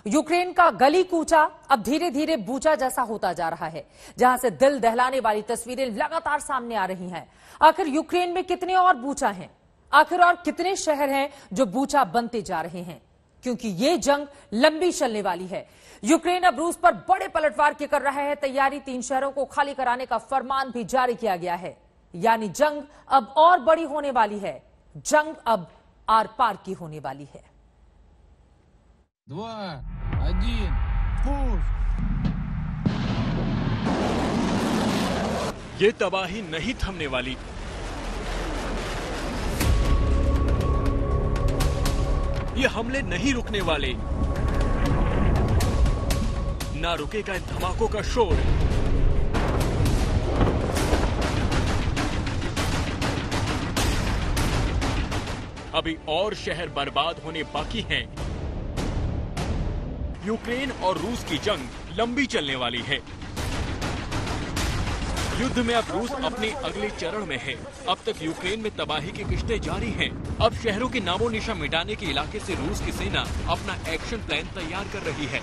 Ukraine का गली कूचा अब धीरे धीरे बूचा जैसा होता जा रहा है, जहां से दिल दहलाने वाली तस्वीरें लगातार सामने आ रही हैं। आखिर यूक्रेन में कितने और बूचा हैं? आखिर और कितने शहर हैं जो बूचा बनते जा रहे हैं? क्योंकि ये जंग लंबी चलने वाली है। यूक्रेन अब रूस पर बड़े पलटवार की कर रहा है तैयारी। 3 शहरों को खाली कराने का फरमान भी जारी किया गया है। यानी जंग अब और बड़ी होने वाली है। जंग अब आर पार की होने वाली है। 2, 1, push! ये तबाही नहीं थमने वाली। ये हमले नहीं रुकने वाले। ना रुकेगा इन धमाकों का शोर। अभी और शहर बर्बाद होने बाकी हैं। यूक्रेन और रूस की जंग लंबी चलने वाली है। युद्ध में अब रूस अपने अगले चरण में है। अब तक यूक्रेन में तबाही की किश्तें जारी हैं। अब शहरों के नामो निशा मिटाने के इलाके से रूस की सेना अपना एक्शन प्लान तैयार कर रही है।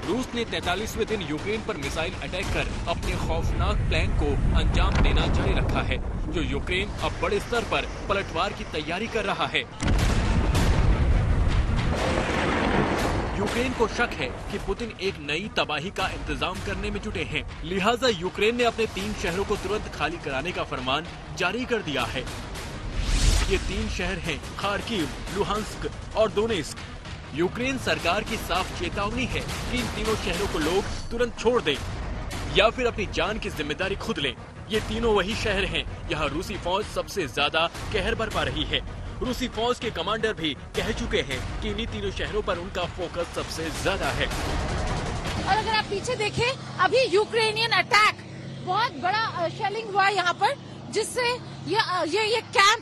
रूस ने 43वें दिन यूक्रेन पर मिसाइल अटैक कर अपने खौफनाक प्लान को अंजाम देना जारी रखा है, जो यूक्रेन अब बड़े स्तर पर पलटवार की तैयारी कर रहा है। यूक्रेन को शक है कि पुतिन एक नई तबाही का इंतजाम करने में जुटे हैं, लिहाजा यूक्रेन ने अपने 3 शहरों को तुरंत खाली कराने का फरमान जारी कर दिया है। ये 3 शहर हैं खार्किव, लुहांस्क और दोनेस्क। यूक्रेन सरकार की साफ चेतावनी है कि इन तीनों शहरों को लोग तुरंत छोड़ दें या फिर अपनी जान की जिम्मेदारी खुद लें। ये तीनों वही शहर हैं यहाँ रूसी फौज सबसे ज्यादा कहर बरपा रही है। रूसी फौज के कमांडर भी कह चुके हैं कि इन्हीं तीनों शहरों पर उनका फोकस सबसे ज्यादा है। और अगर आप पीछे देखें, अभी यूक्रेनियन अटैक, बहुत बड़ा शेलिंग हुआ यहाँ पर, जिससे ये कैंप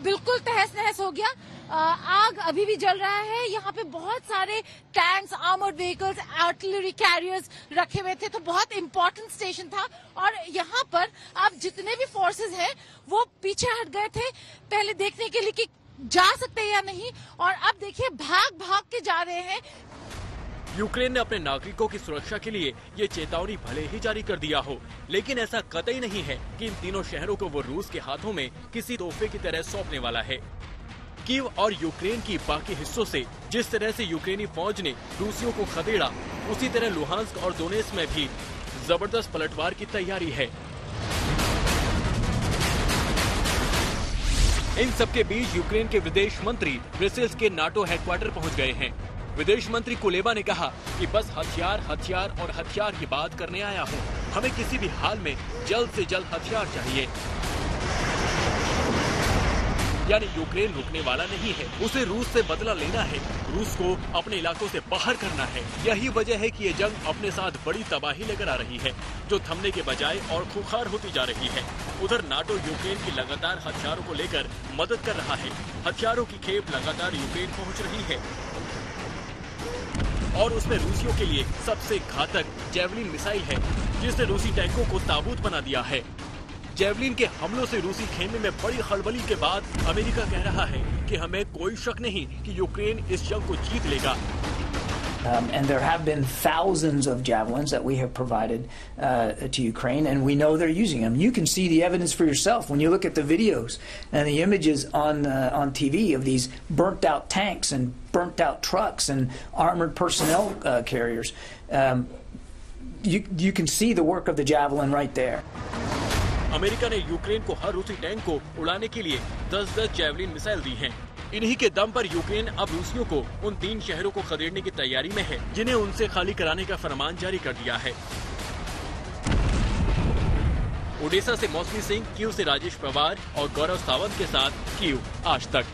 बिल्कुल तहस नहस हो गया। आग अभी भी जल रहा है। यहाँ पे बहुत सारे tanks, armoured vehicles, artillery carriers रखे हुए थे, तो बहुत इम्पोर्टेंट स्टेशन था। और यहाँ पर अब जितने भी फोर्सेस हैं वो पीछे हट गए थे पहले देखने के लिए कि जा सकते हैं या नहीं, और अब देखिए भाग भाग के जा रहे हैं। यूक्रेन ने अपने नागरिकों की सुरक्षा के लिए ये चेतावनी भले ही जारी कर दिया हो, लेकिन ऐसा कतई नहीं है कि इन तीनों शहरों को वो रूस के हाथों में किसी तोहफे की तरह सौंपने वाला है। कीव और यूक्रेन की बाकी हिस्सों से जिस तरह से यूक्रेनी फौज ने रूसियों को खदेड़ा, उसी तरह लुहांस्क और दोनेत्स्क में भी जबरदस्त पलटवार की तैयारी है। इन सबके बीच यूक्रेन के विदेश मंत्री ब्रसेल्स के नाटो हेडक्वार्टर पहुंच गए हैं। विदेश मंत्री कुलेबा ने कहा कि बस हथियार हथियार और हथियार की बात करने आया हूं। हमें किसी भी हाल में जल्द से जल्द हथियार चाहिए। यानी यूक्रेन रुकने वाला नहीं है, उसे रूस से बदला लेना है, रूस को अपने इलाकों से बाहर करना है। यही वजह है कि ये जंग अपने साथ बड़ी तबाही लेकर आ रही है, जो थमने के बजाय और खुखार होती जा रही है। उधर नाटो यूक्रेन की लगातार हथियारों को लेकर मदद कर रहा है। हथियारों की खेप लगातार यूक्रेन पहुंच रही है और उसमें रूसियों के लिए सबसे घातक जेवलिन मिसाइल है, जिसने रूसी टैंकों को ताबूत बना दिया है। जेवलिन के हमलों से रूसी खेमे में बड़ी खलबली के बाद अमेरिका कह रहा है कि हमें कोई शक नहीं कि यूक्रेन इस जंग को जीत लेगा। And there have been thousands of javelins that we have provided to Ukraine, and we know they're using them. You can see the evidence for yourself when you look at the videos and the images on TV of these burnt out tanks and burnt out trucks and armored personnel carriers. You can see the work of the javelin right there. America ने Ukraine को हर रूसी tank को उड़ाने के लिए 10-10 javelin missile दी हैं। इन्हीं के दम पर यूक्रेन अब रूसियों को उन 3 शहरों को खदेड़ने की तैयारी में है, जिन्हें उनसे खाली कराने का फरमान जारी कर दिया है। ओडेसा से मौसमी सिंह, कीव से राजेश पवार और गौरव सावंत के साथ कीव आज तक।